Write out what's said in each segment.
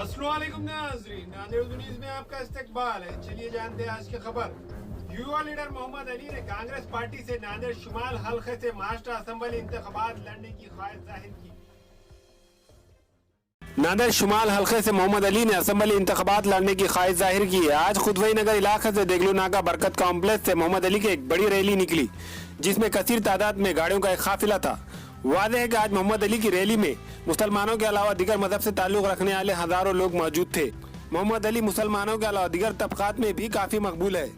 अस्सलामुअलैकुम नाज़रीन, नांदेड़ न्यूज़ में आपका इस्तकबाल है। चलिए जानते हैं आज की खबर। युवा लीडर मोहम्मद अली ने कांग्रेस पार्टी से नांदेड़ शुमाल हल्के से मास्टर असेंबली इंतखाबात लड़ने की ख्वाहिश जाहिर की। नांदेड़ शुमाल हल्के से मोहम्मद अली ने असेंबली इंतखाबात लड़ने की ख्वाहिश जाहिर की है। आज खुदवई नगर इलाके से देगलू नाका बरकत कॉम्प्लेक्स से मोहम्मद अली की एक बड़ी रैली निकली, जिसमें कसीर तादाद में गाड़ियों का एक काफिला था। वादे है कि आज मोहम्मद अली की रैली में मुसलमानों के अलावा दिगर मजहब से ताल्लुक रखने वाले हजारों लोग मौजूद थे। मोहम्मद अली मुसलमानों के अलावा दिगर तबकात में भी काफी मकबूल है।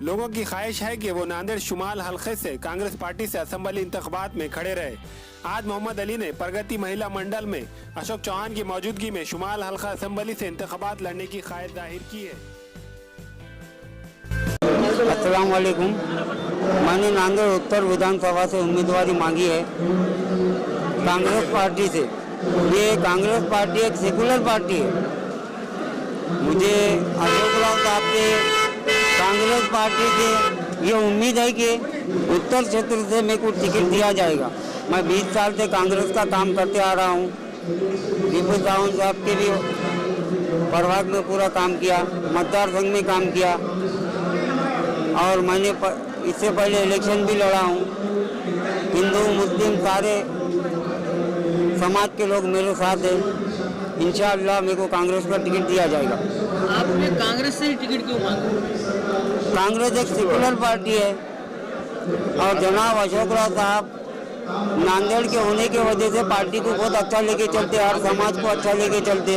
लोगों की ख्वाहिश है कि वो नांदेड़ शुमाल हल्के से कांग्रेस पार्टी से असेंबली इंतखाबात में खड़े रहे। आज मोहम्मद अली ने प्रगति महिला मंडल में अशोक चौहान की मौजूदगी में शुमाल हल्का असेंबली से इंतखाबात लड़ने की ख्वाहिश जाहिर की है। अस्सलाम वालेकुम। मैंने नांदेड़ उत्तर विधानसभा से उम्मीदवारी मांगी है कांग्रेस पार्टी से। ये कांग्रेस पार्टी एक सेकुलर पार्टी है। मुझे अशोक राव साहब से कांग्रेस पार्टी से ये उम्मीद है कि उत्तर क्षेत्र से मेरे को टिकट दिया जाएगा। मैं 20 साल से कांग्रेस का काम करते आ रहा हूँ। दीपू साहब के भी प्रभाग में पूरा काम किया, मतदार संघ में काम किया और मैंने इससे पहले इलेक्शन भी लड़ा हूँ। हिंदू मुस्लिम सारे समाज के लोग मेरे साथ हैं। इंशाअल्लाह मेरे को कांग्रेस का टिकट दिया जाएगा। आपने कांग्रेस से ही टिकट क्यों मांगा? कांग्रेस एक सेकुलर पार्टी है और जनाब अशोक राव साहब नांदेड़ के होने की वजह से पार्टी को बहुत अच्छा लेके चलते, हर समाज को अच्छा लेके चलते,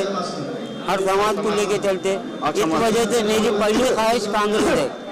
हर समाज को लेके चलते। इस वजह से मेरी पहली ख्वाहिश कांग्रेस है।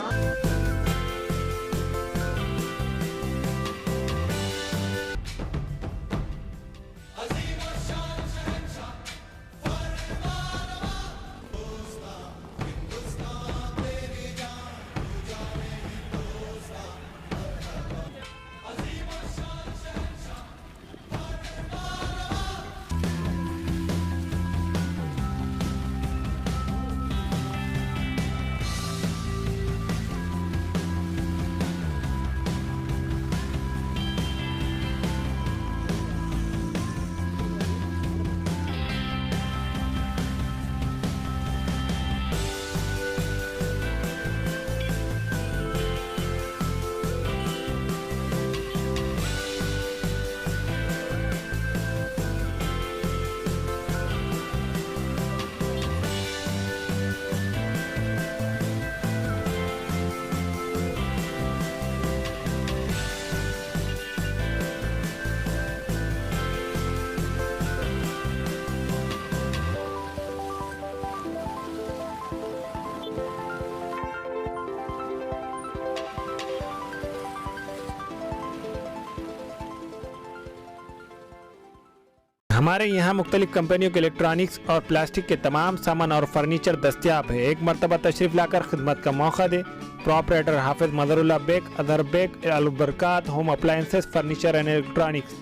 हमारे यहाँ मुख्तलिफ कंपनियों के इलेक्ट्रॉनिक्स और प्लास्टिक के तमाम सामान और फर्नीचर दस्तियाब है। एक मरतबा तशरीफ लाकर खिदमत का मौका दे। प्रोपराइटर हाफिज मदरुल्लाह बेग, अदर Baig, Albarkat home appliances, furniture and electronics,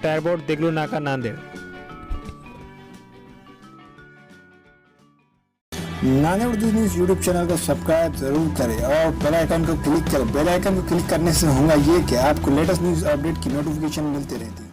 टायरबोर्ड, Deglu Naka, Nanded. Nanded news YouTube channel को सब्सक्राइब जरूर करें और बेल आइकन को क्लिक करें। बेल आइकन को क्लिक करने से होगा ये कि आपको लेटेस्ट न्यूज़ अपडेट की नोटिफिकेशन मिलती रहती है।